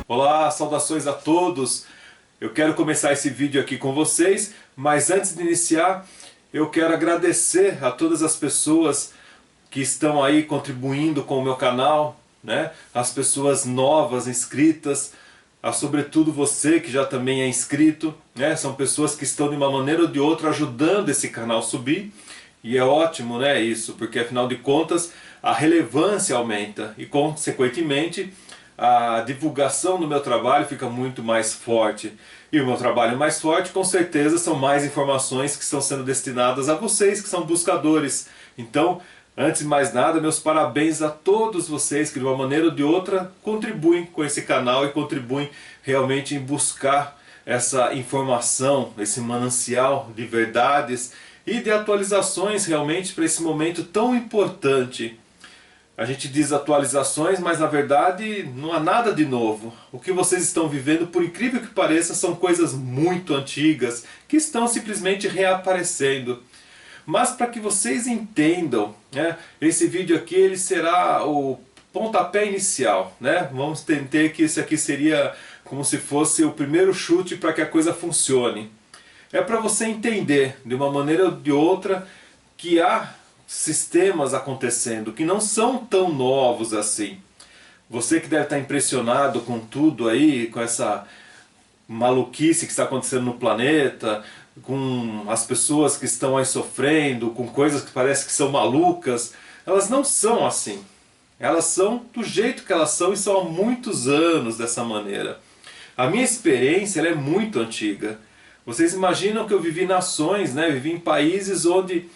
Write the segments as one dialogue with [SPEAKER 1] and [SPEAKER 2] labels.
[SPEAKER 1] Olá, saudações a todos! Eu quero começar esse vídeo aqui com vocês, mas antes de iniciar, eu quero agradecer a todas as pessoas que estão aí contribuindo com o meu canal, né? As pessoas novas inscritas, sobretudo você que já também é inscrito, né? São pessoas que estão de uma maneira ou de outra ajudando esse canal a subir, e é ótimo, né, isso, porque afinal de contas a relevância aumenta e consequentemente a divulgação do meu trabalho fica muito mais forte. E o meu trabalho mais forte, com certeza, são mais informações que estão sendo destinadas a vocês que são buscadores. Então, antes de mais nada, meus parabéns a todos vocês que de uma maneira ou de outra contribuem com esse canal e contribuem realmente em buscar essa informação, esse manancial de verdades e de atualizações realmente para esse momento tão importante. A gente diz atualizações, mas na verdade não há nada de novo. O que vocês estão vivendo, por incrível que pareça, são coisas muito antigas que estão simplesmente reaparecendo. Mas para que vocês entendam, né, esse vídeo aqui ele será o pontapé inicial, né? Vamos entender que esse aqui seria como se fosse o primeiro chute para que a coisa funcione. É para você entender de uma maneira ou de outra que há sistemas acontecendo que não são tão novos assim. Você que deve estar impressionado com tudo aí, com essa maluquice que está acontecendo no planeta, com as pessoas que estão aí sofrendo, com coisas que parecem que são malucas, elas não são assim. Elas são do jeito que elas são e são há muitos anos dessa maneira. A minha experiência ela é muito antiga. Vocês imaginam que eu vivi nações, né? Vivi em países onde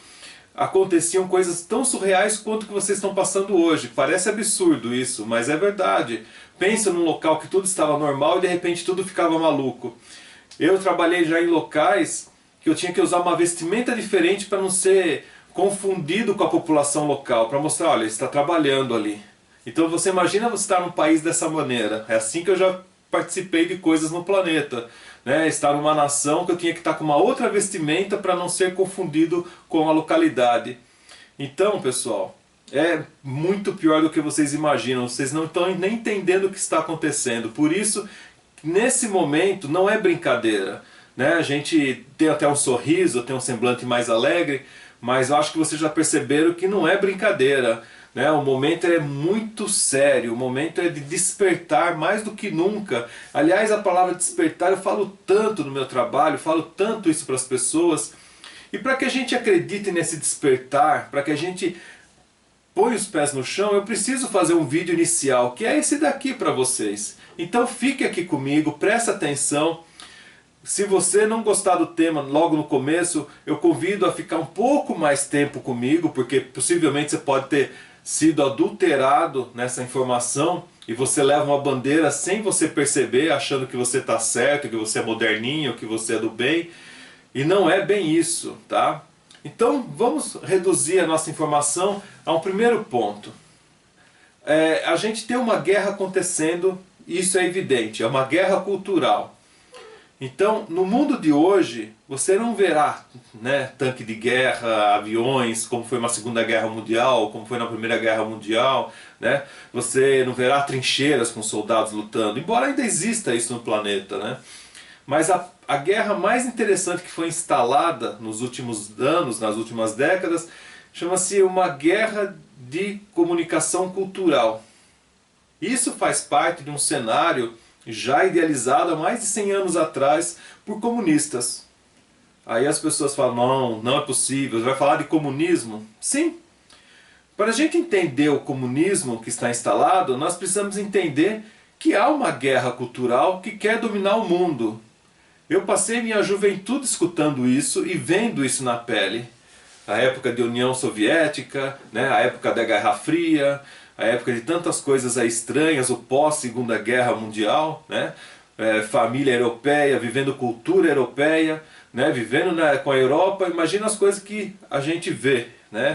[SPEAKER 1] aconteciam coisas tão surreais quanto que vocês estão passando hoje. Parece absurdo isso, mas é verdade. Pensa num local que tudo estava normal e de repente tudo ficava maluco. Eu trabalhei já em locais que eu tinha que usar uma vestimenta diferente para não ser confundido com a população local, para mostrar, olha, está trabalhando ali. Então você imagina você estar num país dessa maneira. É assim que eu já participei de coisas no planeta. Estar numa nação que eu tinha que estar com uma outra vestimenta para não ser confundido com a localidade. Então, pessoal, é muito pior do que vocês imaginam. Vocês não estão nem entendendo o que está acontecendo. Por isso, nesse momento, não é brincadeira. A gente tem até um sorriso, tem um semblante mais alegre, mas eu acho que vocês já perceberam que não é brincadeira. O momento é muito sério, o momento é de despertar mais do que nunca. Aliás, a palavra despertar eu falo tanto no meu trabalho, falo tanto isso para as pessoas. E para que a gente acredite nesse despertar, para que a gente põe os pés no chão, eu preciso fazer um vídeo inicial, que é esse daqui para vocês. Então fique aqui comigo, presta atenção. Se você não gostar do tema logo no começo, eu convido a ficar um pouco mais tempo comigo, porque possivelmente você pode ter sido adulterado nessa informação e você leva uma bandeira sem você perceber, achando que você está certo, que você é moderninho, que você é do bem, e não é bem isso, tá? Então vamos reduzir a nossa informação a um primeiro ponto. A gente tem uma guerra acontecendo, isso é evidente, é uma guerra cultural. Então, no mundo de hoje, você não verá tanque de guerra, aviões, como foi na Segunda Guerra Mundial, como foi na Primeira Guerra Mundial. Você não verá trincheiras com soldados lutando, embora ainda exista isso no planeta. Mas a guerra mais interessante que foi instalada nos últimos anos, nas últimas décadas, chama-se uma guerra de comunicação cultural. Isso faz parte de um cenário já idealizado há mais de 100 anos atrás por comunistas. Aí as pessoas falam, não, não é possível, vai falar de comunismo? Sim. Para a gente entender o comunismo que está instalado, nós precisamos entender que há uma guerra cultural que quer dominar o mundo. Eu passei minha juventude escutando isso e vendo isso na pele. A época da União Soviética, a época da Guerra Fria, a época de tantas coisas estranhas, o pós-Segunda Guerra Mundial, família europeia, vivendo cultura europeia, vivendo com a Europa. Imagina as coisas que a gente vê,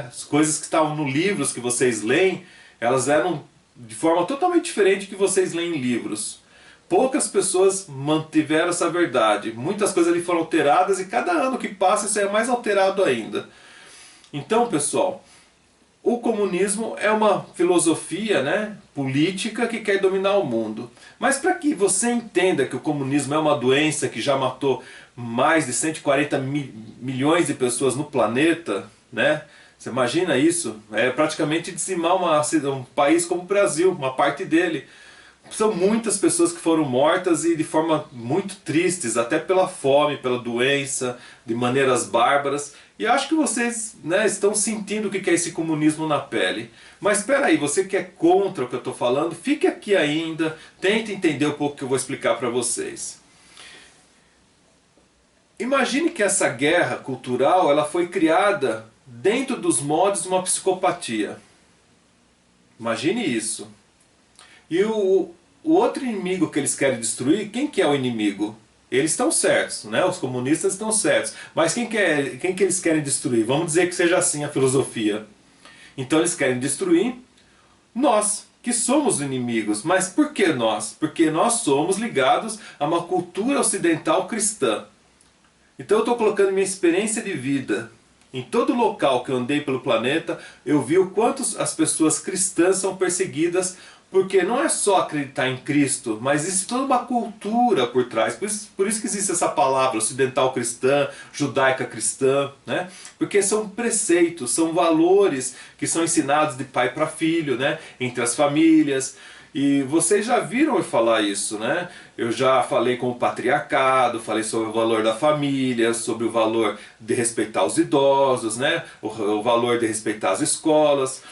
[SPEAKER 1] as coisas que estavam nos livros que vocês leem, elas eram de forma totalmente diferente que vocês leem em livros. Poucas pessoas mantiveram essa verdade, muitas coisas ali foram alteradas e cada ano que passa isso é mais alterado ainda. Então, pessoal, o comunismo é uma filosofia, né, política que quer dominar o mundo. Mas para que você entenda que o comunismo é uma doença que já matou mais de 140 milhões de pessoas no planeta, né? Você imagina isso? É praticamente dizimar um país como o Brasil, uma parte dele. São muitas pessoas que foram mortas e de forma muito tristes, até pela fome, pela doença, de maneiras bárbaras. E acho que vocês, né, estão sentindo o que é esse comunismo na pele. Mas espera aí, você que é contra o que eu estou falando, fique aqui ainda, tente entender um pouco o que eu vou explicar para vocês. Imagine que essa guerra cultural ela foi criada dentro dos moldes de uma psicopatia. Imagine isso. E o outro inimigo que eles querem destruir, quem que é o inimigo? Eles estão certos, né? Os comunistas estão certos. Mas quem que eles querem destruir? Vamos dizer que seja assim a filosofia. Então eles querem destruir nós, que somos inimigos. Mas por que nós? Porque nós somos ligados a uma cultura ocidental cristã. Então eu estou colocando minha experiência de vida. Em todo local que eu andei pelo planeta, eu vi o quanto as pessoas cristãs são perseguidas, porque não é só acreditar em Cristo, mas existe toda uma cultura por trás. Por isso que existe essa palavra ocidental cristã, judaica cristã, né? Porque são preceitos, são valores que são ensinados de pai para filho, né? Entre as famílias. E vocês já viram eu falar isso, né? Eu já falei com o patriarcado, falei sobre o valor da família, sobre o valor de respeitar os idosos, né? O valor de respeitar as escolas.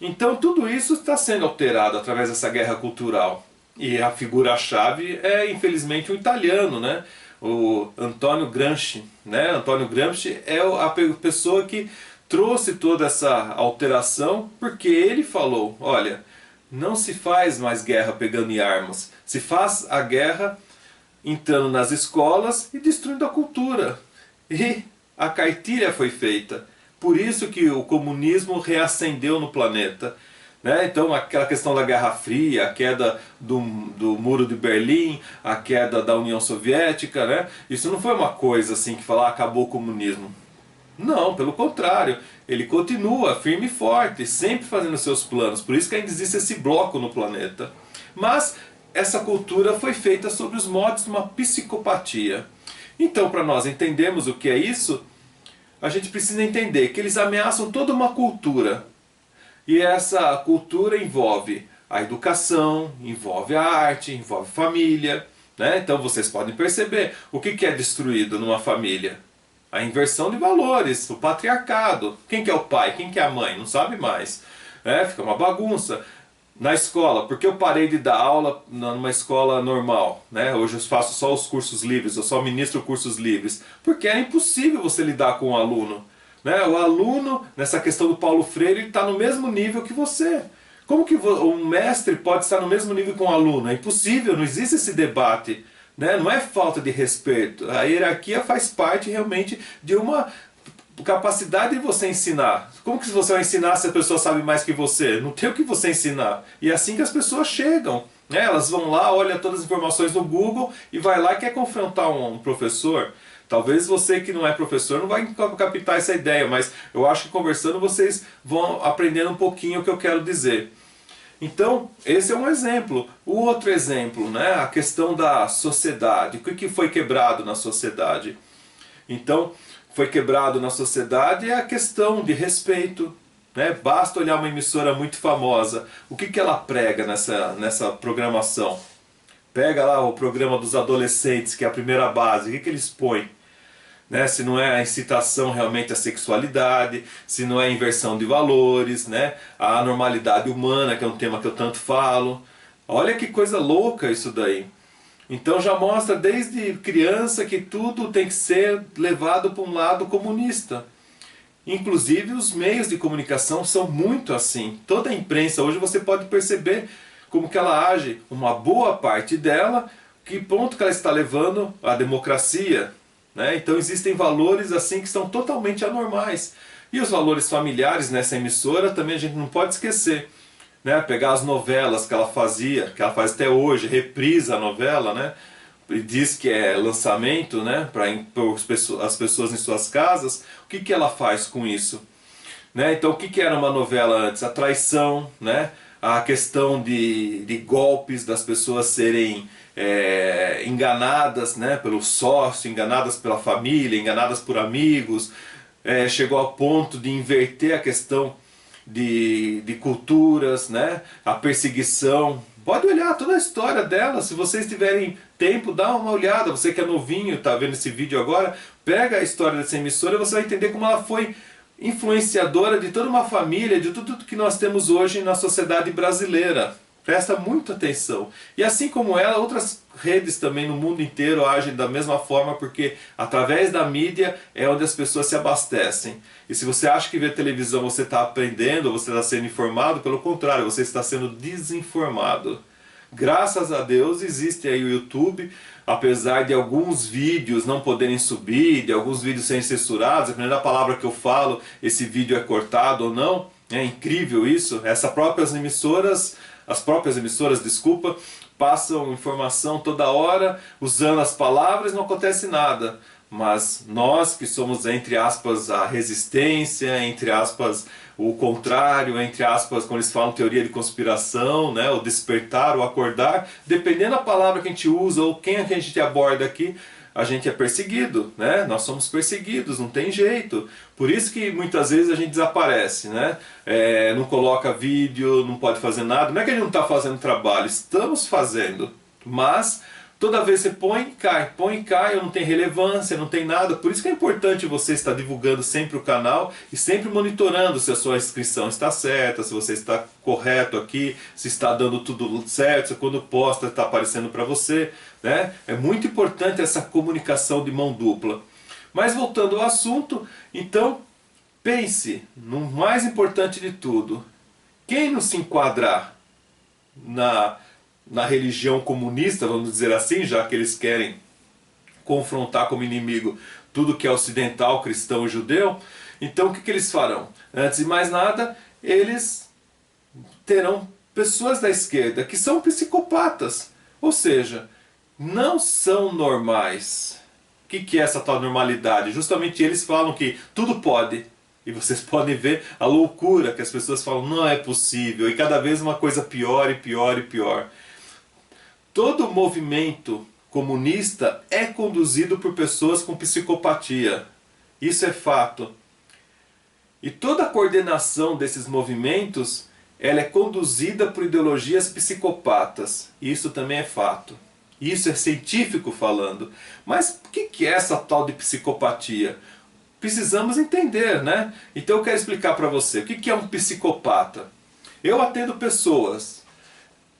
[SPEAKER 1] Então tudo isso está sendo alterado através dessa guerra cultural. E a figura-chave é, infelizmente, o italiano, né? O Antonio Gramsci. Né? Antonio Gramsci é a pessoa que trouxe toda essa alteração, porque ele falou, olha, não se faz mais guerra pegando em armas, se faz a guerra entrando nas escolas e destruindo a cultura. E a cartilha foi feita. Por isso que o comunismo reacendeu no planeta. Né? Então aquela questão da Guerra Fria, a queda do Muro de Berlim, a queda da União Soviética, né? Isso não foi uma coisa assim que falar acabou o comunismo. Não, pelo contrário, ele continua firme e forte, sempre fazendo seus planos. Por isso que ainda existe esse bloco no planeta. Mas essa cultura foi feita sob os moldes de uma psicopatia. Então, para nós entendermos o que é isso, a gente precisa entender que eles ameaçam toda uma cultura. E essa cultura envolve a educação, envolve a arte, envolve a família. Né? Então vocês podem perceber o que é destruído numa família. A inversão de valores, o patriarcado. Quem que é o pai, quem que é a mãe? Não sabe mais. Fica uma bagunça. Na escola, porque eu parei de dar aula numa escola normal, né? Hoje eu faço só os cursos livres, eu só ministro cursos livres, porque é impossível você lidar com o aluno, né? O aluno, nessa questão do Paulo Freire, ele está no mesmo nível que você. Como que um mestre pode estar no mesmo nível com um aluno? É impossível, não existe esse debate, né? Não é falta de respeito, a hierarquia faz parte realmente de uma capacidade de você ensinar. Como que você vai ensinar se a pessoa sabe mais que você? Não tem o que você ensinar. E é assim que as pessoas chegam. Né? Elas vão lá, olham todas as informações no Google e vai lá e quer confrontar um professor. Talvez você que não é professor não vai captar essa ideia, mas eu acho que conversando vocês vão aprendendo um pouquinho o que eu quero dizer. Então, esse é um exemplo. O outro exemplo, né? A questão da sociedade. O que foi quebrado na sociedade? Então, foi quebrado na sociedade é a questão de respeito. Né? Basta olhar uma emissora muito famosa. O que ela prega nessa programação? Pega lá o programa dos adolescentes, que é a primeira base. O que eles põem? Né? Se não é a incitação realmente à sexualidade, se não é a inversão de valores, né? A anormalidade humana, que é um tema que eu tanto falo. Olha que coisa louca isso daí. Então já mostra desde criança que tudo tem que ser levado para um lado comunista. Inclusive os meios de comunicação são muito assim. Toda a imprensa hoje você pode perceber como que ela age, uma boa parte dela, que ponto que ela está levando a democracia. Né? Então existem valores assim que são totalmente anormais. E os valores familiares nessa emissora também a gente não pode esquecer. Né, pegar as novelas que ela fazia, que ela faz até hoje, reprisa a novela, né, e diz que é lançamento, né, para impor as pessoas em suas casas. O que ela faz com isso? né? Então o que era uma novela antes? A traição, né? A questão de golpes, das pessoas serem enganadas, né, pelo sócio, enganadas pela família, enganadas por amigos. Chegou ao ponto de inverter a questão de culturas, né? A perseguição. Pode olhar toda a história dela, se vocês tiverem tempo, dá uma olhada. Você que é novinho, está vendo esse vídeo agora, pega a história dessa emissora e você vai entender como ela foi influenciadora de toda uma família, de tudo que nós temos hoje na sociedade brasileira. Presta muita atenção. E assim como ela, outras redes também no mundo inteiro agem da mesma forma, porque através da mídia é onde as pessoas se abastecem. E se você acha que ver televisão você está aprendendo, você está sendo informado, pelo contrário, você está sendo desinformado. Graças a Deus existe aí o YouTube, apesar de alguns vídeos não poderem subir, de alguns vídeos serem censurados, dependendo da palavra que eu falo, esse vídeo é cortado ou não. É incrível isso. As próprias emissoras, desculpa, passam informação toda hora, usando as palavras, não acontece nada. Mas nós que somos, entre aspas, a resistência, entre aspas, o contrário, entre aspas, quando eles falam teoria de conspiração, né, o despertar, o acordar, dependendo da palavra que a gente usa ou quem a gente aborda aqui, a gente é perseguido, né? Nós somos perseguidos, não tem jeito. Por isso que muitas vezes a gente desaparece, né? Não coloca vídeo, não pode fazer nada. Não é que a gente não está fazendo trabalho, estamos fazendo. Mas toda vez que você põe e cai, não tem relevância, não tem nada. Por isso que é importante você estar divulgando sempre o canal e sempre monitorando se a sua inscrição está certa, se você está correto aqui, se está dando tudo certo, se quando posta está aparecendo para você, né? É muito importante essa comunicação de mão dupla. Mas voltando ao assunto, então pense no mais importante de tudo. Quem não se enquadrar na religião comunista, vamos dizer assim, já que eles querem confrontar como inimigo tudo que é ocidental, cristão e judeu, então o que eles farão? Antes de mais nada, eles terão pessoas da esquerda que são psicopatas, ou seja, não são normais. O que é essa tal normalidade? Justamente eles falam que tudo pode. E vocês podem ver a loucura que as pessoas falam, não é possível, e cada vez uma coisa pior e pior e pior. Todo movimento comunista é conduzido por pessoas com psicopatia. Isso é fato. E toda a coordenação desses movimentos, ela é conduzida por ideologias psicopatas. Isso também é fato. Isso é científico falando. Mas o que é essa tal de psicopatia? Precisamos entender, né? Então eu quero explicar para você o que é um psicopata. Eu atendo pessoas.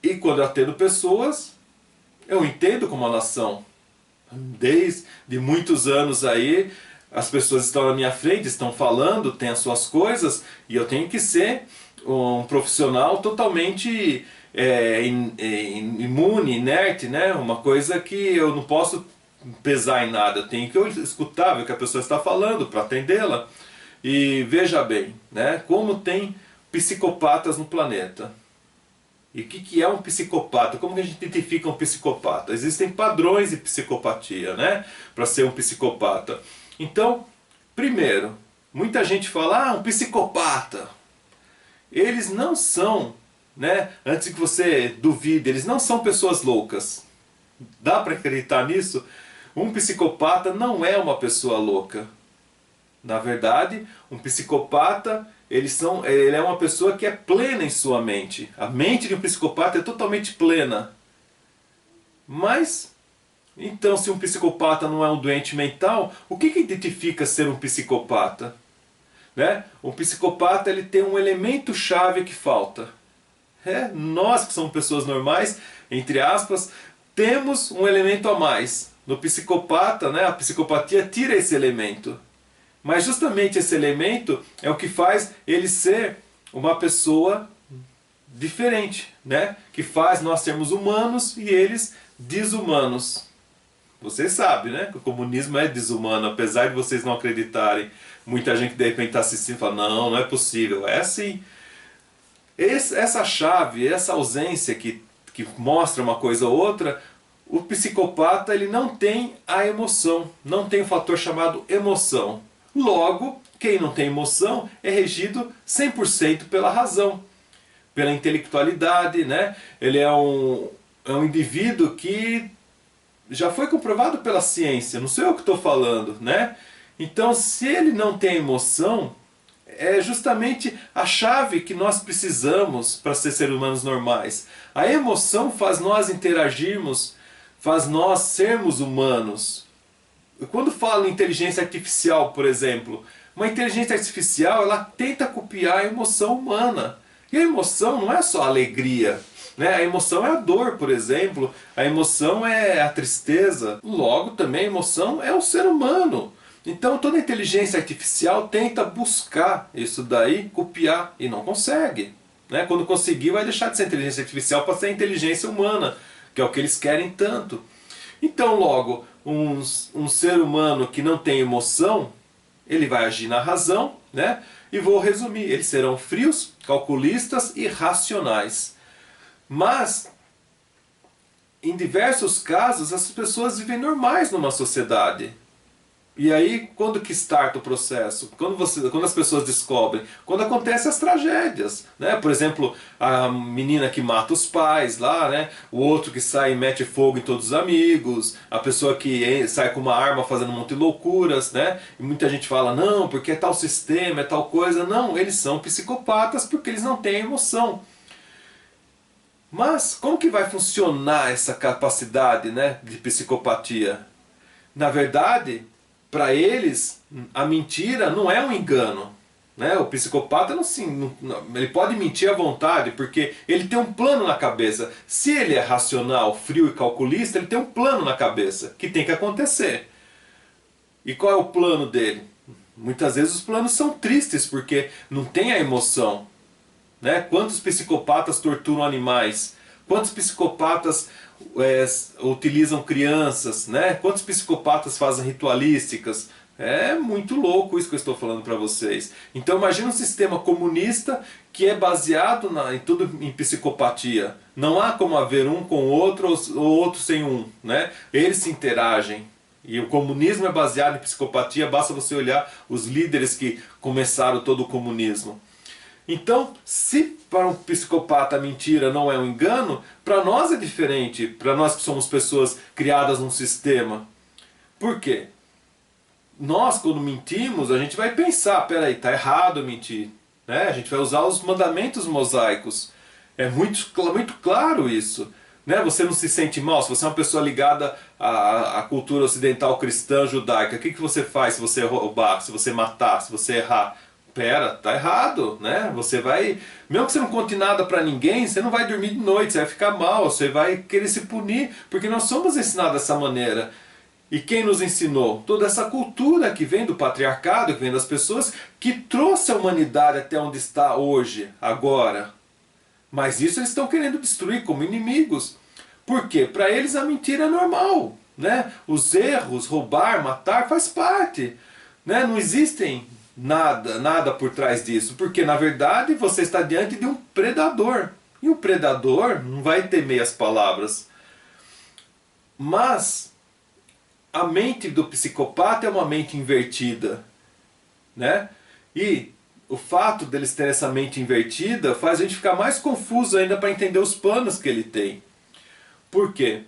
[SPEAKER 1] E quando eu atendo pessoas, eu entendo como elas são. Desde muitos anos aí, as pessoas estão na minha frente, estão falando, têm as suas coisas, e eu tenho que ser um profissional totalmente imune, inerte, né? Uma coisa que eu não posso pesar em nada, eu tenho que escutar o que a pessoa está falando para atendê-la. E veja bem, né? Como tem psicopatas no planeta. E o que é um psicopata? Como que a gente identifica um psicopata? Existem padrões de psicopatia, né? Para ser um psicopata. Então, primeiro, muita gente fala, um psicopata. Eles não são, né? Antes que você duvide, eles não são pessoas loucas. Dá para acreditar nisso? Um psicopata não é uma pessoa louca. Na verdade, um psicopata, ele é uma pessoa que é plena em sua mente. A mente de um psicopata é totalmente plena. Mas, então, se um psicopata não é um doente mental, o que identifica ser um psicopata? Né? Um psicopata, ele tem um elemento chave que falta. Nós que somos pessoas normais, entre aspas, temos um elemento a mais. No psicopata, né, a psicopatia tira esse elemento. Mas justamente esse elemento é o que faz ele ser uma pessoa diferente, né? Que faz nós sermos humanos e eles desumanos. Vocês sabem, né? Que o comunismo é desumano, apesar de vocês não acreditarem. Muita gente de repente está assistindo e fala, não é possível. É assim. Essa chave, essa ausência que mostra uma coisa ou outra, o psicopata ele não tem a emoção, não tem um fator chamado emoção. Logo, o quem não tem emoção é regido 100% pela razão, pela intelectualidade, né? Ele é um indivíduo que já foi comprovado pela ciência, não sou eu que estou falando, né? Então, se ele não tem emoção, é justamente a chave que nós precisamos para ser seres humanos normais. A emoção faz nós interagirmos, faz nós sermos humanos. Quando falo em inteligência artificial, por exemplo, uma inteligência artificial ela tenta copiar a emoção humana. E a emoção não é só a alegria, né? A emoção é a dor, por exemplo, a emoção é a tristeza. Logo, também a emoção é o ser humano. Então toda inteligência artificial tenta buscar isso daí, copiar, e não consegue, né? Quando conseguir vai deixar de ser inteligência artificial para ser inteligência humana, que é o que eles querem tanto. Então logo, um ser humano que não tem emoção, ele vai agir na razão, né? E vou resumir, eles serão frios, calculistas e racionais. Mas, em diversos casos, as pessoas vivem normais numa sociedade. E aí, quando que starta o processo? Quando as pessoas descobrem? Quando acontecem as tragédias, né? Por exemplo, a menina que mata os pais lá, né? O outro que sai e mete fogo em todos os amigos, a pessoa que sai com uma arma fazendo um monte de loucuras, né? E muita gente fala, não, porque é tal sistema, é tal coisa. Não, eles são psicopatas porque eles não têm emoção. Mas como que vai funcionar essa capacidade, né, de psicopatia? Na verdade, para eles, a mentira não é um engano, né? O psicopata ele pode mentir à vontade, porque ele tem um plano na cabeça. Se ele é racional, frio e calculista, ele tem um plano na cabeça, que tem que acontecer. E qual é o plano dele? Muitas vezes os planos são tristes, porque não tem a emoção, né? Quantos psicopatas torturam animais? Quantos psicopatas utilizam crianças, né? Quantos psicopatas fazem ritualísticas? É muito louco isso que eu estou falando para vocês. Então imagina um sistema comunista que é baseado em tudo em psicopatia. Não há como haver um com o outro ou outro sem um, né? Eles se interagem. E o comunismo é baseado em psicopatia, basta você olhar os líderes que começaram todo o comunismo. Então, se para um psicopata a mentira não é um engano, para nós é diferente, para nós que somos pessoas criadas num sistema. Por quê? Nós, quando mentimos, a gente vai pensar, peraí, está errado mentir, né? A gente vai usar os mandamentos mosaicos. É muito claro isso, né? Você não se sente mal, se você é uma pessoa ligada à cultura ocidental cristã judaica, o que você faz se você roubar, se você matar, se você errar? Pera, tá errado, né? Você vai, mesmo que você não conte nada pra ninguém, você não vai dormir de noite, você vai ficar mal, você vai querer se punir, porque nós somos ensinados dessa maneira. E quem nos ensinou? Toda essa cultura que vem do patriarcado, que vem das pessoas, que trouxe a humanidade até onde está hoje, agora. Mas isso eles estão querendo destruir como inimigos. Por quê? Para eles a mentira é normal, né? Os erros, roubar, matar, faz parte, né? Não existem nada por trás disso, porque na verdade você está diante de um predador, e o predador não vai ter meias palavras. Mas a mente do psicopata é uma mente invertida, né? E o fato deles terem essa mente invertida faz a gente ficar mais confuso ainda para entender os planos que ele tem. Por quê?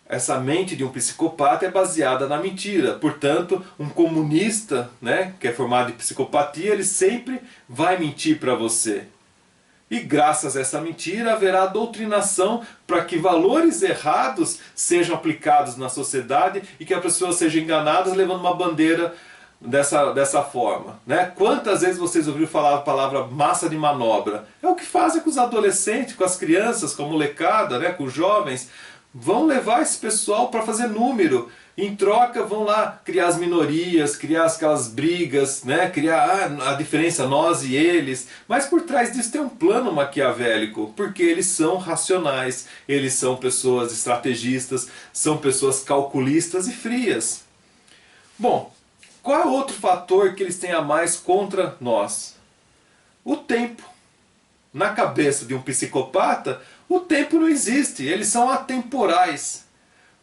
[SPEAKER 1] Essa mente de um psicopata é baseada na mentira. Portanto, um comunista, né, que é formado em psicopatia, ele sempre vai mentir para você. E graças a essa mentira haverá doutrinação para que valores errados sejam aplicados na sociedade e que as pessoas sejam enganadas levando uma bandeira dessa forma, né? Quantas vezes vocês ouviram falar a palavra massa de manobra? É o que fazem com os adolescentes, com as crianças, com a molecada, né, com os jovens. Vão levar esse pessoal para fazer número. Em troca vão lá criar as minorias, criar aquelas brigas, né? Criar a diferença nós e eles. Mas por trás disso tem um plano maquiavélico, porque eles são racionais, eles são pessoas estrategistas, são pessoas calculistas e frias. Bom, qual é outro fator que eles têm a mais contra nós? O tempo. Na cabeça de um psicopata, o tempo não existe, eles são atemporais.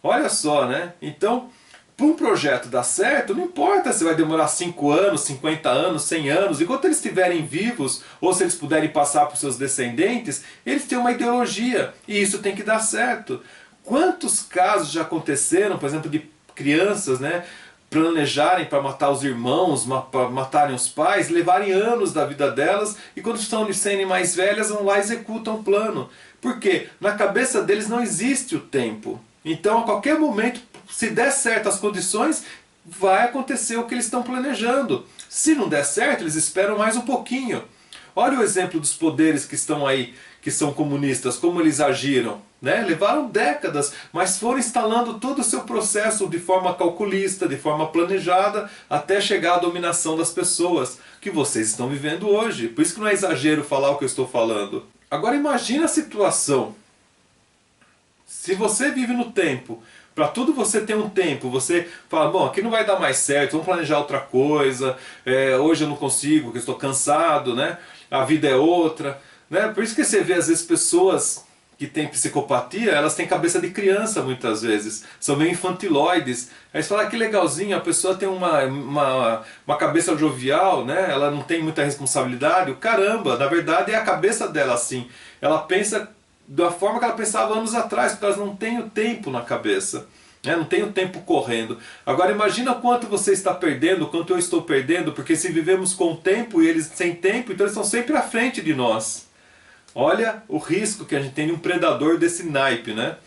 [SPEAKER 1] Olha só, né? Então, para um projeto dar certo, não importa se vai demorar 5 anos, 50 anos, 100 anos, enquanto eles estiverem vivos, ou se eles puderem passar para os seus descendentes, eles têm uma ideologia, e isso tem que dar certo. Quantos casos já aconteceram, por exemplo, de crianças, né, planejarem para matar os irmãos, para matarem os pais, levarem anos da vida delas, e quando estão sendo mais velhas, vão lá e executam o plano. Por quê? Na cabeça deles não existe o tempo. Então, a qualquer momento, se der certo as condições, vai acontecer o que eles estão planejando. Se não der certo, eles esperam mais um pouquinho. Olha o exemplo dos poderes que estão aí, que são comunistas, como eles agiram, né? Levaram décadas, mas foram instalando todo o seu processo de forma calculista, de forma planejada, até chegar à dominação das pessoas, que vocês estão vivendo hoje. Por isso que não é exagero falar o que eu estou falando. Agora imagina a situação. Se você vive no tempo, para tudo você tem um tempo, você fala, bom, aqui não vai dar mais certo, vamos planejar outra coisa, hoje eu não consigo, porque eu estou cansado, né? A vida é outra, né? Por isso que você vê às vezes pessoas que têm psicopatia, elas têm cabeça de criança muitas vezes, são meio infantiloides. Aí você fala, que legalzinho, a pessoa tem uma cabeça jovial, né? Ela não tem muita responsabilidade, caramba, na verdade é a cabeça dela assim, ela pensa da forma que ela pensava anos atrás, porque elas não têm o tempo na cabeça, né? Não tem o tempo correndo. Agora imagina quanto você está perdendo, quanto eu estou perdendo, porque se vivemos com o tempo e eles sem tempo, então eles estão sempre à frente de nós. Olha o risco que a gente tem de um predador desse naipe, né?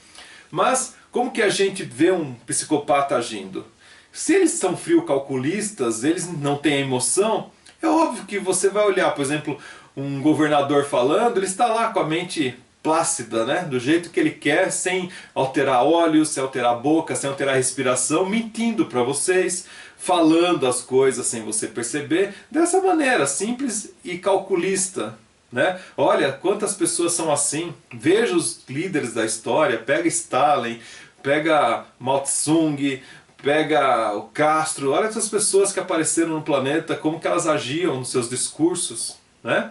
[SPEAKER 1] Mas como que a gente vê um psicopata agindo? Se eles são frio calculistas, eles não têm emoção, é óbvio que você vai olhar, por exemplo, um governador falando, ele está lá com a mente plácida, né? Do jeito que ele quer, sem alterar olhos, sem alterar a boca, sem alterar a respiração, mentindo para vocês, falando as coisas sem você perceber, dessa maneira simples e calculista, né? Olha quantas pessoas são assim. Veja os líderes da história, pega Stalin, pega Mao Tse-tung, pega o Castro, olha essas pessoas que apareceram no planeta, como que elas agiam nos seus discursos, né?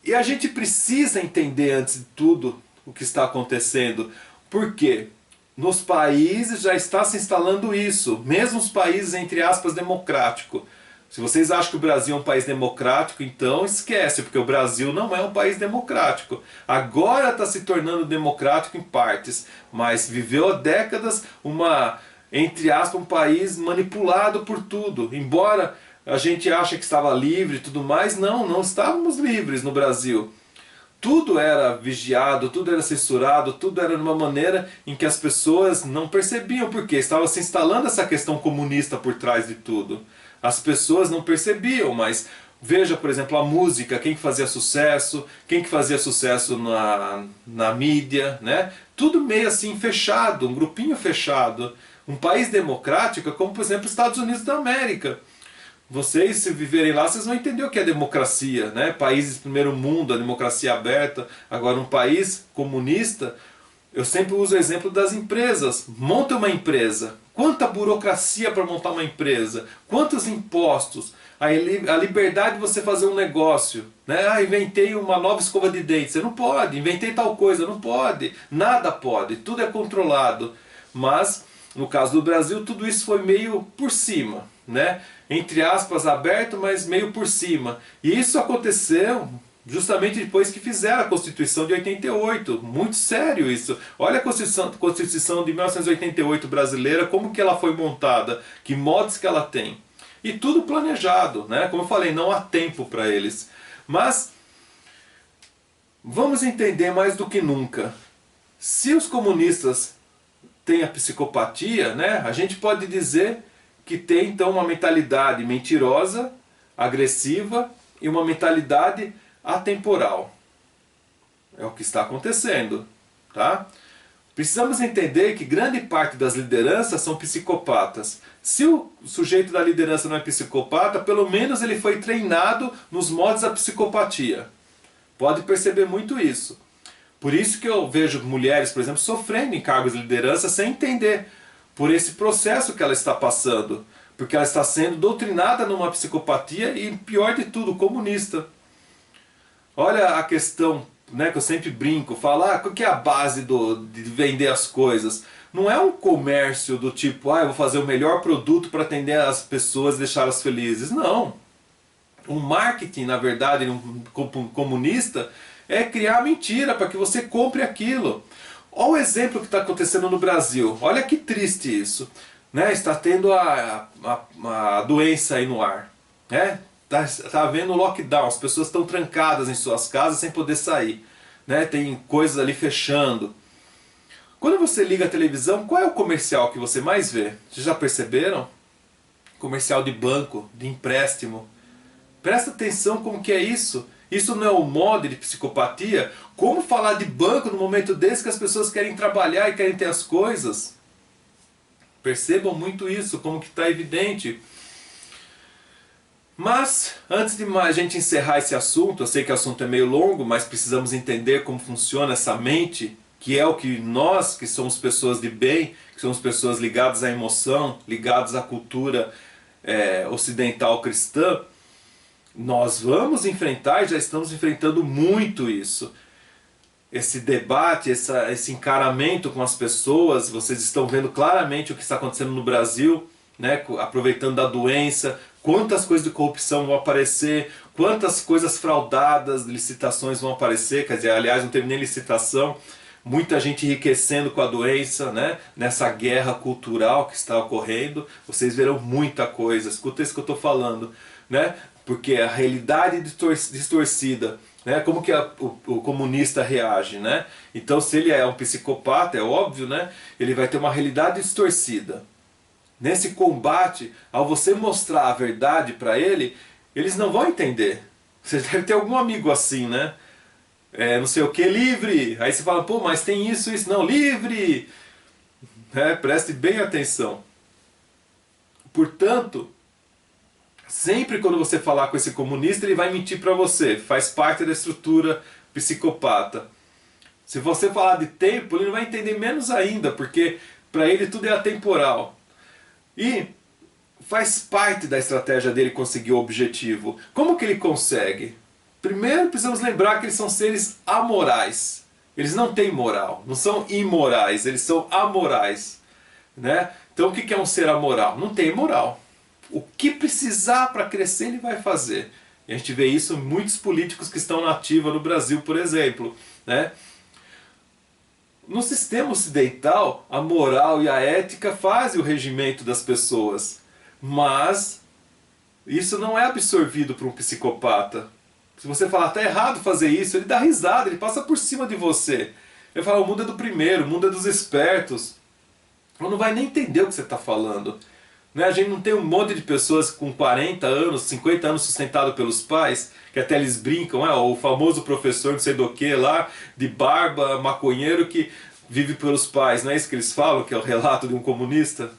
[SPEAKER 1] E a gente precisa entender antes de tudo o que está acontecendo. Por quê? Nos países já está se instalando isso, mesmo os países entre aspas democráticos. Se vocês acham que o Brasil é um país democrático, então esquece, porque o Brasil não é um país democrático. Agora está se tornando democrático em partes, mas viveu há décadas entre aspas, um país manipulado por tudo. Embora a gente acha que estava livre e tudo mais, não estávamos livres no Brasil. Tudo era vigiado, tudo era censurado, tudo era de uma maneira em que as pessoas não percebiam, porque estava se instalando essa questão comunista por trás de tudo. As pessoas não percebiam, mas veja, por exemplo, a música, quem que fazia sucesso, quem que fazia sucesso na mídia, né? Tudo meio assim fechado, um grupinho fechado. Um país democrático, como por exemplo os Estados Unidos da América. Vocês, se viverem lá, vocês vão entender o que é democracia, né? Países primeiro mundo, a democracia aberta. Agora, um país comunista, eu sempre uso o exemplo das empresas. Monta uma empresa. Quanta burocracia para montar uma empresa? Quantos impostos? A liberdade de você fazer um negócio, né? Ah, inventei uma nova escova de dente. Você não pode. Inventei tal coisa. Não pode. Nada pode. Tudo é controlado. Mas, no caso do Brasil, tudo isso foi meio por cima, né? Entre aspas, aberto, mas meio por cima. E isso aconteceu justamente depois que fizeram a Constituição de 88. Muito sério isso. Olha a Constituição de 1988 brasileira, como que ela foi montada, que modos que ela tem. E tudo planejado, né? Como eu falei, não há tempo para eles. Mas vamos entender mais do que nunca. Se os comunistas têm a psicopatia, né? A gente pode dizer que tem então uma mentalidade mentirosa, agressiva e uma mentalidade atemporal. É o que está acontecendo, tá? Precisamos entender que grande parte das lideranças são psicopatas. Se o sujeito da liderança não é psicopata, pelo menos ele foi treinado nos modos da psicopatia. Pode perceber muito isso. Por isso que eu vejo mulheres, por exemplo, sofrendo em cargos de liderança sem entender, por esse processo que ela está passando, porque ela está sendo doutrinada numa psicopatia e, pior de tudo, comunista. Olha a questão né, que eu sempre brinco, falo, qual que é a base de vender as coisas? Não é um comércio do tipo, eu vou fazer o melhor produto para atender as pessoas e deixá-las felizes. Não. O marketing, na verdade, um comunista, é criar mentira para que você compre aquilo. Olha o exemplo que está acontecendo no Brasil. Olha que triste isso. Né? Está tendo a doença aí no ar. Né? Está havendo lockdown. As pessoas estão trancadas em suas casas sem poder sair. Né? Tem coisas ali fechando. Quando você liga a televisão, qual é o comercial que você mais vê? Vocês já perceberam? Comercial de banco, de empréstimo. Presta atenção como que é isso. Isso não é um modo de psicopatia? Como falar de banco no momento desse que as pessoas querem trabalhar e querem ter as coisas? Percebam muito isso, como que está evidente. Mas, antes de a gente encerrar esse assunto, eu sei que o assunto é meio longo, mas precisamos entender como funciona essa mente, que é o que nós, que somos pessoas de bem, que somos pessoas ligadas à emoção, ligadas à cultura ocidental cristã, nós vamos enfrentar e já estamos enfrentando muito isso. Esse debate, esse encaramento com as pessoas, vocês estão vendo claramente o que está acontecendo no Brasil, né? Aproveitando da doença, quantas coisas de corrupção vão aparecer, quantas coisas fraudadas, licitações vão aparecer, quer dizer, aliás, não teve nem licitação, muita gente enriquecendo com a doença, né? Nessa guerra cultural que está ocorrendo, vocês verão muita coisa, escuta isso que eu estou falando, né? Porque a realidade distorcida, né? Como que o comunista reage, né? Então, se ele é um psicopata, é óbvio, né? Ele vai ter uma realidade distorcida. Nesse combate, ao você mostrar a verdade para ele, eles não vão entender. Você deve ter algum amigo assim, né? Não sei o que, livre! Aí você fala, pô, mas tem isso, isso. Não, livre! Preste bem atenção. Portanto, sempre quando você falar com esse comunista, ele vai mentir para você. Faz parte da estrutura psicopata. Se você falar de tempo, ele não vai entender menos ainda, porque para ele tudo é atemporal. E faz parte da estratégia dele conseguir o objetivo. Como que ele consegue? Primeiro precisamos lembrar que eles são seres amorais. Eles não têm moral, não são imorais, eles são amorais. Né? Então o que é um ser amoral? Não tem moral. O que precisar para crescer ele vai fazer. E a gente vê isso em muitos políticos que estão na ativa no Brasil, por exemplo. Né? No sistema ocidental, a moral e a ética fazem o regimento das pessoas. Mas isso não é absorvido por um psicopata. Se você falar, tá errado fazer isso, ele dá risada, ele passa por cima de você. Ele fala, o mundo é do primeiro, o mundo é dos espertos. Ele não vai nem entender o que você está falando. Né? A gente não tem um monte de pessoas com 40 anos, 50 anos sustentado pelos pais, que até eles brincam, o famoso professor não sei do que lá, de barba, maconheiro, que vive pelos pais. Não é isso que eles falam, que é o relato de um comunista?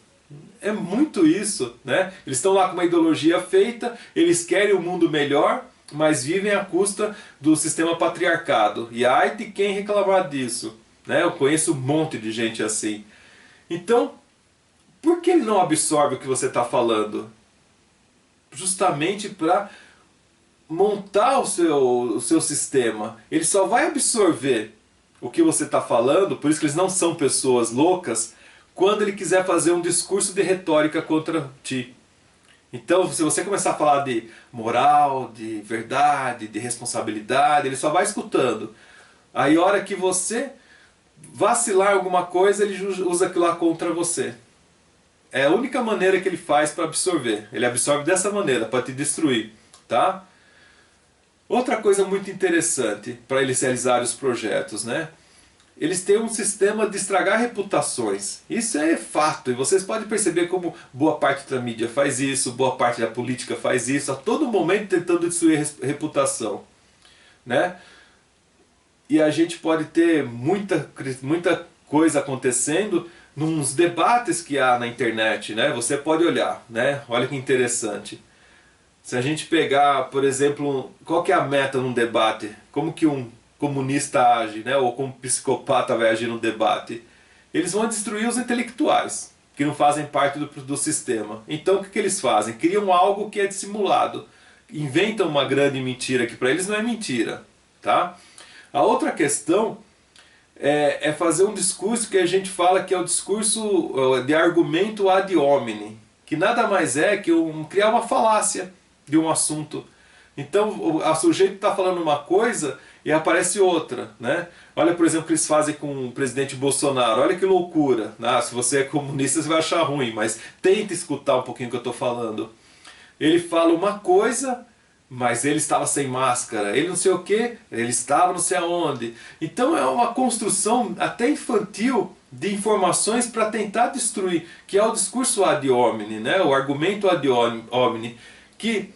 [SPEAKER 1] É muito isso. Né? Eles estão lá com uma ideologia feita, eles querem um mundo melhor, mas vivem à custa do sistema patriarcado. E ai de quem reclamar disso. Né? Eu conheço um monte de gente assim. Então, por que ele não absorve o que você está falando? Justamente para montar o seu sistema. Ele só vai absorver o que você está falando, por isso que eles não são pessoas loucas, quando ele quiser fazer um discurso de retórica contra ti. Então, se você começar a falar de moral, de verdade, de responsabilidade, ele só vai escutando. Aí, a hora que você vacilar alguma coisa, ele usa aquilo lá contra você. É a única maneira que ele faz para absorver. Ele absorve dessa maneira, para te destruir. Tá? Outra coisa muito interessante para eles realizarem os projetos, né? Eles têm um sistema de estragar reputações. Isso é fato, e vocês podem perceber como boa parte da mídia faz isso, boa parte da política faz isso, a todo momento tentando destruir a reputação. Né? E a gente pode ter muita coisa acontecendo nos debates que há na internet. Né? Você pode olhar, né? Olha que interessante. Se a gente pegar, por exemplo, qual que é a meta num debate? Como que um comunista age, né? Ou como um psicopata vai agir no debate? Eles vão destruir os intelectuais, que não fazem parte do sistema. Então o que eles fazem? Criam algo que é dissimulado. Inventam uma grande mentira que para eles não é mentira. Tá? A outra questão é fazer um discurso que a gente fala que é o discurso de argumento ad hominem, que nada mais é que criar uma falácia de um assunto. Então o sujeito está falando uma coisa e aparece outra, né? Olha, por exemplo, o que eles fazem com o presidente Bolsonaro. Olha que loucura. Se você é comunista você vai achar ruim, mas tenta escutar um pouquinho o que eu estou falando. Ele fala uma coisa, mas ele estava sem máscara, ele não sei o que, ele estava não sei aonde. Então é uma construção até infantil de informações para tentar destruir, que é o discurso ad hominem, né? O argumento ad hominem, que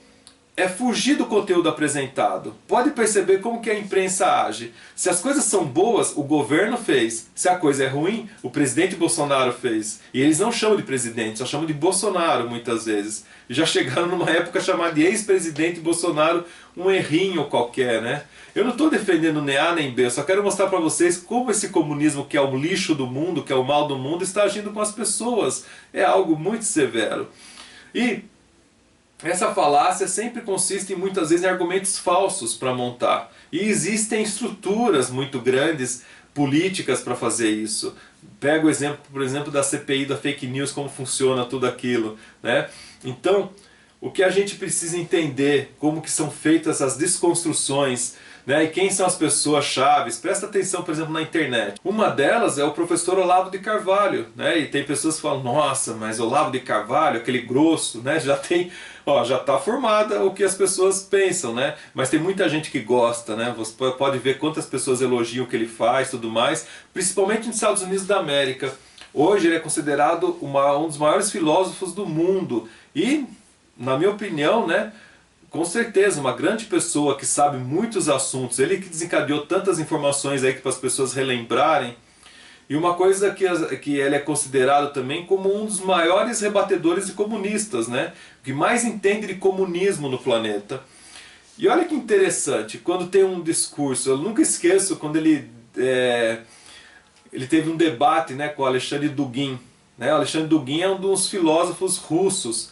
[SPEAKER 1] é fugir do conteúdo apresentado. Pode perceber como que a imprensa age. Se as coisas são boas, o governo fez. Se a coisa é ruim, o presidente Bolsonaro fez. E eles não chamam de presidente, só chamam de Bolsonaro muitas vezes. E já chegaram numa época chamada de ex-presidente Bolsonaro, um errinho qualquer, né? Eu não estou defendendo nem A nem B, eu só quero mostrar para vocês como esse comunismo, que é o lixo do mundo, que é o mal do mundo, está agindo com as pessoas. É algo muito severo. E essa falácia sempre consiste muitas vezes em argumentos falsos para montar. E existem estruturas muito grandes, políticas, para fazer isso. Pega o exemplo, por exemplo, da CPI da fake news, como funciona tudo aquilo, né? Então, o que a gente precisa entender, como que são feitas as desconstruções, né? E quem são as pessoas chaves. Presta atenção, por exemplo, na internet. Uma delas é o professor Olavo de Carvalho, né? E tem pessoas que falam, nossa, mas Olavo de Carvalho, aquele grosso, né? Já tem, já está formada o que as pessoas pensam, né? Mas tem muita gente que gosta, né? Você pode ver quantas pessoas elogiam o que ele faz, tudo mais, principalmente nos Estados Unidos da América. Hoje ele é considerado um dos maiores filósofos do mundo e, na minha opinião, né, com certeza, uma grande pessoa que sabe muitos assuntos, ele que desencadeou tantas informações aí para as pessoas relembrarem. E uma coisa que ele é considerado também como um dos maiores rebatedores de comunistas, né? O que mais entende de comunismo no planeta. E olha que interessante, quando tem um discurso, eu nunca esqueço quando ele teve um debate, né, com o Alexandre Dugin. Né? O Alexandre Dugin é um dos filósofos russos.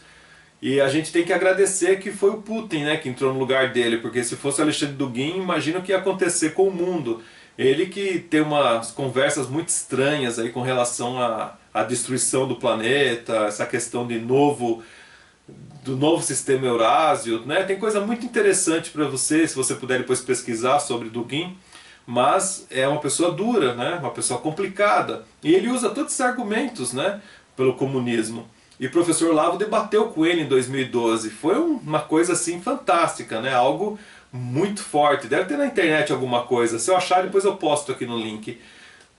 [SPEAKER 1] E a gente tem que agradecer que foi o Putin, né, que entrou no lugar dele, porque se fosse o Alexandre Dugin, imagina o que ia acontecer com o mundo. Ele que tem umas conversas muito estranhas aí com relação à destruição do planeta, essa questão do novo sistema Eurásio, né? Tem coisa muito interessante para você, se você puder depois pesquisar sobre Dugin. Mas é uma pessoa dura, né? Uma pessoa complicada. E ele usa todos esses argumentos, né, pelo comunismo. E o professor Olavo debateu com ele em 2012. Foi uma coisa assim fantástica, né? Algo muito forte. Deve ter na internet alguma coisa. Se eu achar, depois eu posto aqui no link.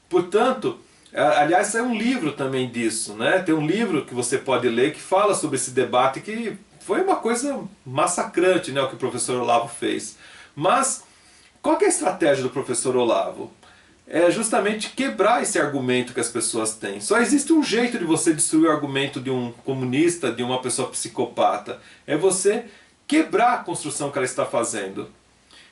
[SPEAKER 1] Portanto, aliás, saiu um livro também disso, né? Tem um livro que você pode ler que fala sobre esse debate, que foi uma coisa massacrante, né, o que o professor Olavo fez. Mas qual que é a estratégia do professor Olavo? É justamente quebrar esse argumento que as pessoas têm. Só existe um jeito de você destruir o argumento de um comunista, de uma pessoa psicopata. É você quebrar a construção que ela está fazendo.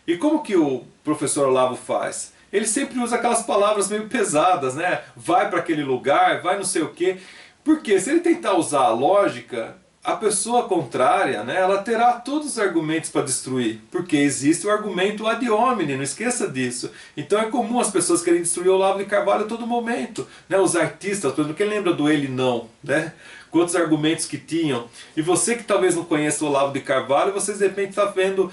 [SPEAKER 1] E como que o professor Olavo faz? Ele sempre usa aquelas palavras meio pesadas, né? Vai para aquele lugar, vai não sei o quê. Porque se ele tentar usar a lógica, a pessoa contrária, né, ela terá todos os argumentos para destruir, porque existe o argumento ad hominem, não esqueça disso. Então é comum as pessoas querem destruir o Olavo de Carvalho a todo momento, né, os artistas, por exemplo, quem lembra do Ele Não, né? Quantos argumentos que tinham. E você que talvez não conheça o Olavo de Carvalho, você de repente está vendo,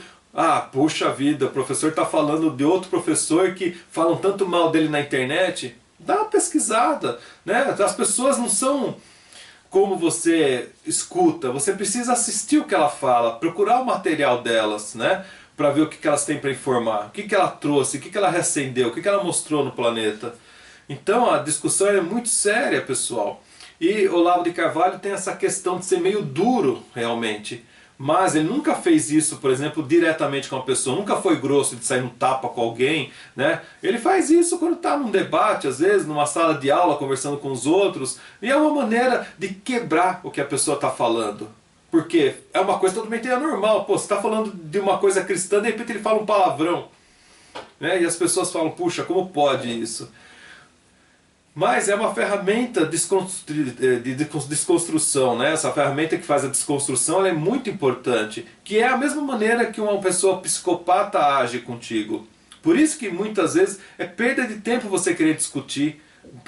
[SPEAKER 1] puxa vida, o professor está falando de outro professor que falam tanto mal dele na internet. Dá uma pesquisada, né? As pessoas não são como você escuta, você precisa assistir o que ela fala, procurar o material delas, né? Para ver o que elas têm para informar, o que ela trouxe, o que ela reacendeu, o que ela mostrou no planeta. Então a discussão é muito séria, pessoal. E Olavo de Carvalho tem essa questão de ser meio duro, realmente. Mas ele nunca fez isso, por exemplo, diretamente com uma pessoa, nunca foi grosso de sair no tapa com alguém, né? Ele faz isso quando está num debate, às vezes, numa sala de aula, conversando com os outros, e é uma maneira de quebrar o que a pessoa está falando. Porque é uma coisa totalmente anormal. Pô, você está falando de uma coisa cristã, de repente ele fala um palavrão, né? E as pessoas falam, puxa, como pode isso? Mas é uma ferramenta de desconstrução, né? Essa ferramenta que faz a desconstrução, ela é muito importante. Que é a mesma maneira que uma pessoa psicopata age contigo. Por isso que muitas vezes é perda de tempo você querer discutir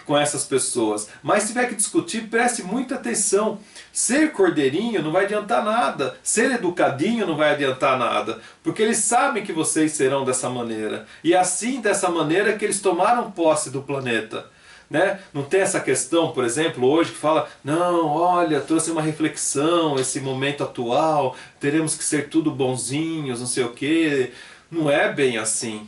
[SPEAKER 1] com essas pessoas. Mas se tiver que discutir, preste muita atenção. Ser cordeirinho não vai adiantar nada. Ser educadinho não vai adiantar nada. Porque eles sabem que vocês serão dessa maneira. E é assim, dessa maneira, que eles tomaram posse do planeta. Né? Não tem essa questão, por exemplo, hoje que fala, não, olha, trouxe uma reflexão, esse momento atual, teremos que ser tudo bonzinhos, não sei o quê. Não é bem assim.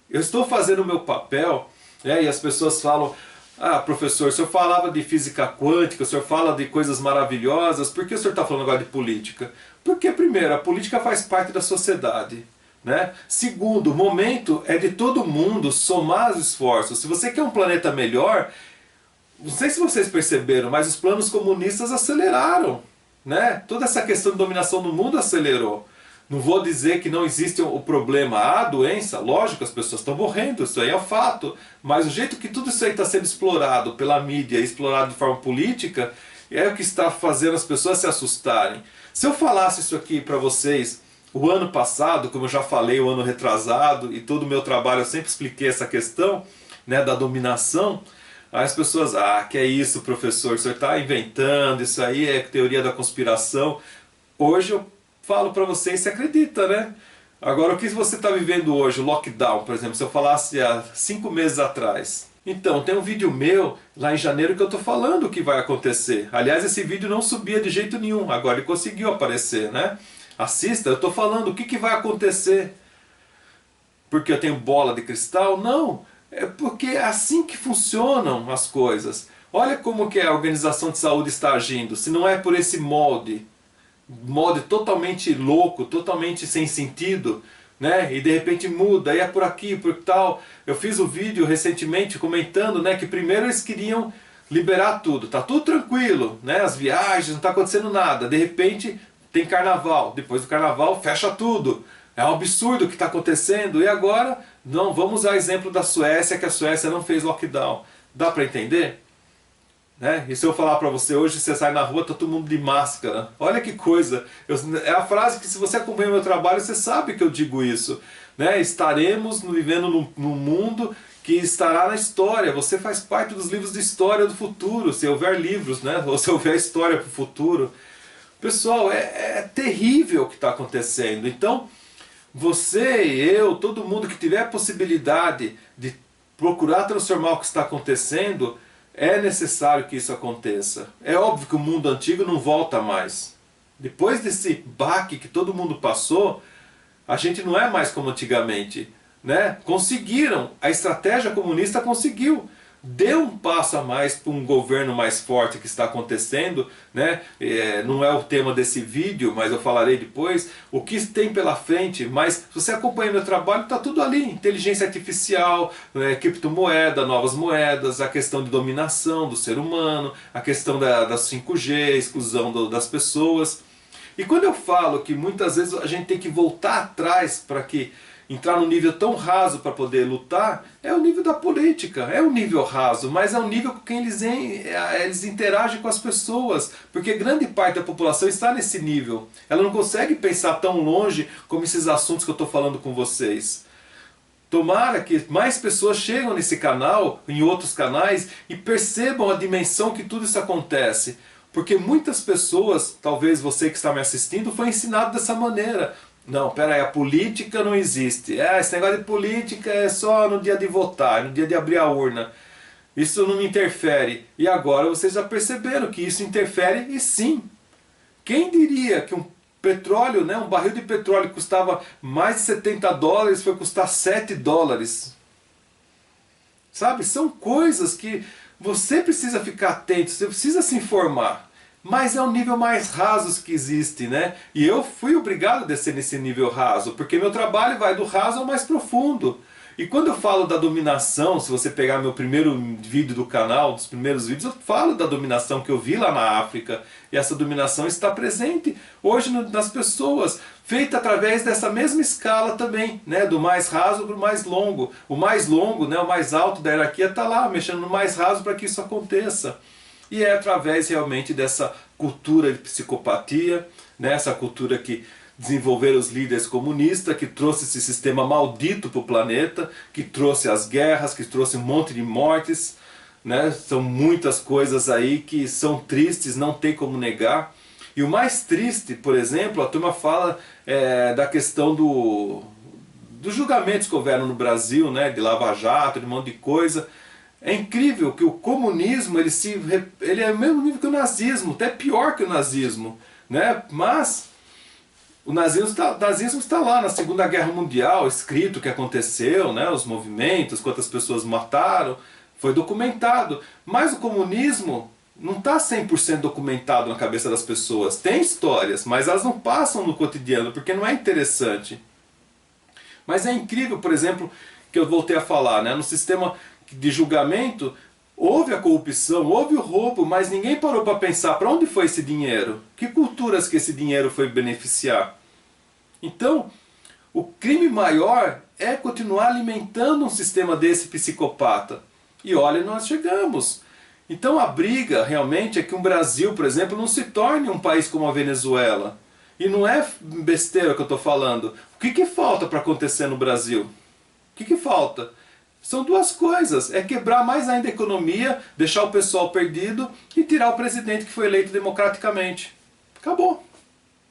[SPEAKER 1] Eu estou fazendo o meu papel, né? E as pessoas falam, ah, professor, o senhor falava de física quântica, o senhor fala de coisas maravilhosas, por que o senhor está falando agora de política? Porque, primeiro, a política faz parte da sociedade. Né? Segundo, o momento é de todo mundo somar os esforços. Se você quer um planeta melhor, não sei se vocês perceberam, mas os planos comunistas aceleraram. Né? Toda essa questão de dominação do mundo acelerou. Não vou dizer que não existe o problema, a doença, lógico, as pessoas estão morrendo, isso aí é um fato. Mas o jeito que tudo isso aí está sendo explorado pela mídia, explorado de forma política, é o que está fazendo as pessoas se assustarem. Se eu falasse isso aqui para vocês o ano passado, como eu já falei, o ano retrasado, e todo o meu trabalho eu sempre expliquei essa questão, né, da dominação, aí as pessoas, ah, que é isso, professor, o senhor está inventando, isso aí é teoria da conspiração. Hoje eu falo para vocês, você acredita, né? Agora, o que você está vivendo hoje, o lockdown, por exemplo, se eu falasse há 5 meses atrás. Então, tem um vídeo meu, lá em janeiro, que eu estou falando o que vai acontecer. Aliás, esse vídeo não subia de jeito nenhum, agora ele conseguiu aparecer, né? Assista, eu estou falando o que vai acontecer. Porque eu tenho bola de cristal? Não, é porque é assim que funcionam as coisas. Olha como que a Organização de Saúde está agindo, se não é por esse molde totalmente louco, totalmente sem sentido, né? E de repente muda, e é por aqui, por tal. Eu fiz um vídeo recentemente comentando, né, que primeiro eles queriam liberar tudo, tá tudo tranquilo, né? As viagens, não está acontecendo nada, de repente tem carnaval, depois do carnaval fecha tudo. É um absurdo o que está acontecendo. E agora, não, vamos usar o exemplo da Suécia, que a Suécia não fez lockdown. Dá para entender? Né? E se eu falar para você hoje, você sai na rua, tá todo mundo de máscara. Olha que coisa. É a frase que, se você acompanha o meu trabalho, você sabe que eu digo isso. Né? Estaremos vivendo num mundo que estará na história. Você faz parte dos livros de história do futuro, se houver livros, né? Ou se houver história para o futuro. Pessoal, é terrível o que está acontecendo. Então, você e eu, todo mundo que tiver a possibilidade de procurar transformar o que está acontecendo, é necessário que isso aconteça. É óbvio que o mundo antigo não volta mais. Depois desse baque que todo mundo passou, a gente não é mais como antigamente. Né? Conseguiram, a estratégia comunista conseguiu. Deu um passo a mais para um governo mais forte que está acontecendo, né? Não é o tema desse vídeo, mas eu falarei depois, o que tem pela frente. Mas se você acompanha meu trabalho, está tudo ali, inteligência artificial, criptomoeda, novas moedas, a questão de dominação do ser humano, a questão das 5G, a exclusão das pessoas. E quando eu falo que muitas vezes a gente tem que voltar atrás para que entrar num nível tão raso para poder lutar, é o nível da política, é um nível raso, mas é um nível com quem eles interagem com as pessoas, porque grande parte da população está nesse nível. Ela não consegue pensar tão longe como esses assuntos que eu estou falando com vocês. Tomara que mais pessoas cheguem nesse canal, em outros canais, e percebam a dimensão que tudo isso acontece. Porque muitas pessoas, talvez você que está me assistindo, foi ensinado dessa maneira. Não, peraí, a política não existe. Esse negócio de política é só no dia de votar, no dia de abrir a urna. Isso não me interfere. E agora vocês já perceberam que isso interfere, e sim. Quem diria que um petróleo, né, um barril de petróleo que custava mais de 70 dólares foi custar 7 dólares? Sabe, são coisas que você precisa ficar atento, você precisa se informar. Mas é o nível mais raso que existe, né? E eu fui obrigado a descer nesse nível raso, porque meu trabalho vai do raso ao mais profundo. E quando eu falo da dominação, se você pegar meu primeiro vídeo do canal, dos primeiros vídeos, eu falo da dominação que eu vi lá na África. E essa dominação está presente hoje nas pessoas, feita através dessa mesma escala também, né? Do mais raso para o mais longo. O mais longo, né? O mais alto da hierarquia está lá, mexendo no mais raso para que isso aconteça. E é através realmente dessa cultura de psicopatia, né? Essa cultura que desenvolveram os líderes comunistas, que trouxe esse sistema maldito para o planeta, que trouxe as guerras, que trouxe um monte de mortes, né? São muitas coisas aí que são tristes, não tem como negar. E o mais triste, por exemplo, a turma fala da questão dos julgamentos que houveram no Brasil, né? De Lava Jato, de um monte de coisa. É incrível que o comunismo ele é o mesmo nível que o nazismo, até pior que o nazismo, né? Mas o nazismo está lá na Segunda Guerra Mundial, escrito o que aconteceu, né? Os movimentos, quantas pessoas mataram, foi documentado. Mas o comunismo não está 100% documentado na cabeça das pessoas. Tem histórias, mas elas não passam no cotidiano, porque não é interessante. Mas é incrível, por exemplo, que eu voltei a falar, né? No sistema de julgamento, houve a corrupção, houve o roubo, mas ninguém parou para pensar para onde foi esse dinheiro? Que culturas que esse dinheiro foi beneficiar? Então, o crime maior é continuar alimentando um sistema desse psicopata. E olha, nós chegamos. Então a briga realmente é que o Brasil, por exemplo, não se torne um país como a Venezuela. E não é besteira que eu estou falando. O que falta para acontecer no Brasil? O que falta? São duas coisas. É quebrar mais ainda a economia, deixar o pessoal perdido e tirar o presidente que foi eleito democraticamente. Acabou.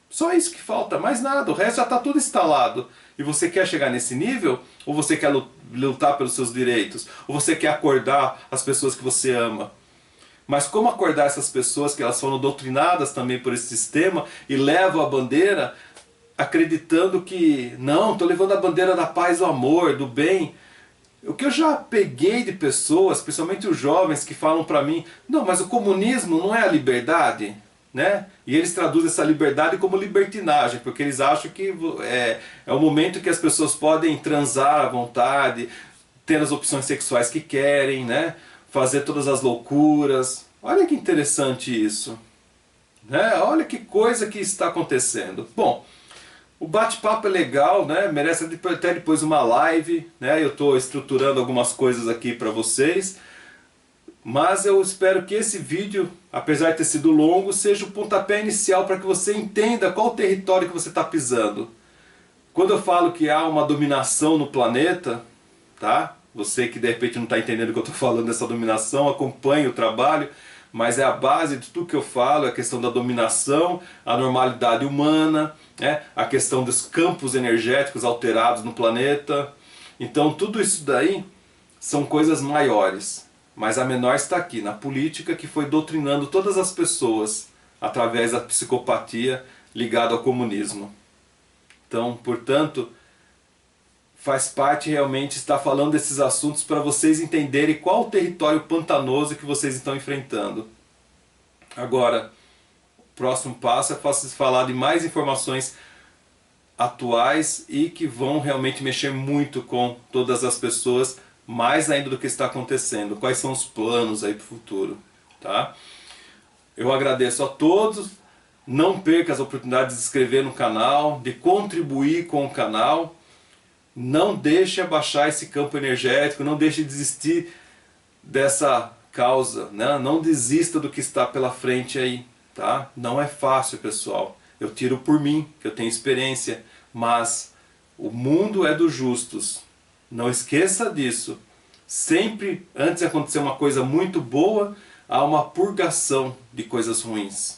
[SPEAKER 1] Só isso que falta, mais nada. O resto já está tudo instalado. E você quer chegar nesse nível? Ou você quer lutar pelos seus direitos? Ou você quer acordar as pessoas que você ama? Mas como acordar essas pessoas que elas foram doutrinadas também por esse sistema e levam a bandeira acreditando que não, estou levando a bandeira da paz, do amor, do bem. O que eu já peguei de pessoas, principalmente os jovens, que falam para mim, não, mas o comunismo não é a liberdade, né? E eles traduzem essa liberdade como libertinagem, porque eles acham que é o momento que as pessoas podem transar à vontade, ter as opções sexuais que querem, né? Fazer todas as loucuras. Olha que interessante isso, né? Olha que coisa que está acontecendo. Bom, o bate-papo é legal, né? Merece até depois uma live, né? Eu estou estruturando algumas coisas aqui para vocês. Mas eu espero que esse vídeo, apesar de ter sido longo, seja o pontapé inicial para que você entenda qual o território que você está pisando. Quando eu falo que há uma dominação no planeta, tá? Você que de repente não está entendendo o que eu estou falando dessa dominação, acompanhe o trabalho, mas é a base de tudo que eu falo, é a questão da dominação, a normalidade humana, né? A questão dos campos energéticos alterados no planeta. Então tudo isso daí são coisas maiores. Mas a menor está aqui, na política que foi doutrinando todas as pessoas através da psicopatia ligada ao comunismo. Então, portanto, faz parte realmente estar falando desses assuntos para vocês entenderem qual o território pantanoso que vocês estão enfrentando. Agora, o próximo passo é falar de mais informações atuais e que vão realmente mexer muito com todas as pessoas, mais ainda do que está acontecendo. Quais são os planos aí para o futuro, tá? Eu agradeço a todos. Não perca as oportunidades de se inscrever no canal, de contribuir com o canal. Não deixe abaixar esse campo energético, não deixe de desistir dessa causa, né? Não desista do que está pela frente aí, tá? Não é fácil, pessoal. Eu tiro por mim, que eu tenho experiência, mas o mundo é dos justos. Não esqueça disso. Sempre, antes de acontecer uma coisa muito boa, há uma purgação de coisas ruins.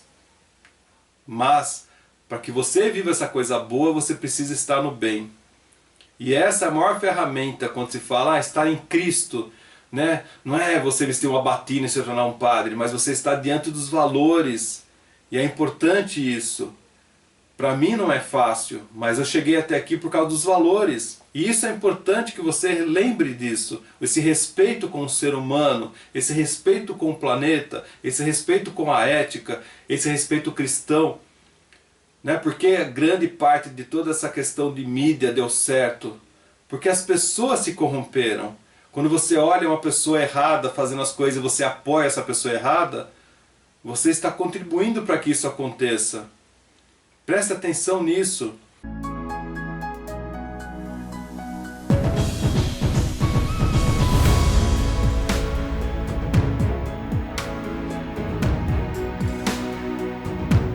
[SPEAKER 1] Mas, para que você viva essa coisa boa, você precisa estar no bem. E essa é a maior ferramenta quando se fala, estar em Cristo, né? Não é você vestir uma batina e se tornar um padre, mas você está diante dos valores. E é importante isso. Para mim não é fácil, mas eu cheguei até aqui por causa dos valores. E isso é importante que você lembre disso. Esse respeito com o ser humano, esse respeito com o planeta, esse respeito com a ética, esse respeito cristão. Né? Porque grande parte de toda essa questão de mídia deu certo. Porque as pessoas se corromperam. Quando você olha uma pessoa errada fazendo as coisas e você apoia essa pessoa errada, você está contribuindo para que isso aconteça. Preste atenção nisso.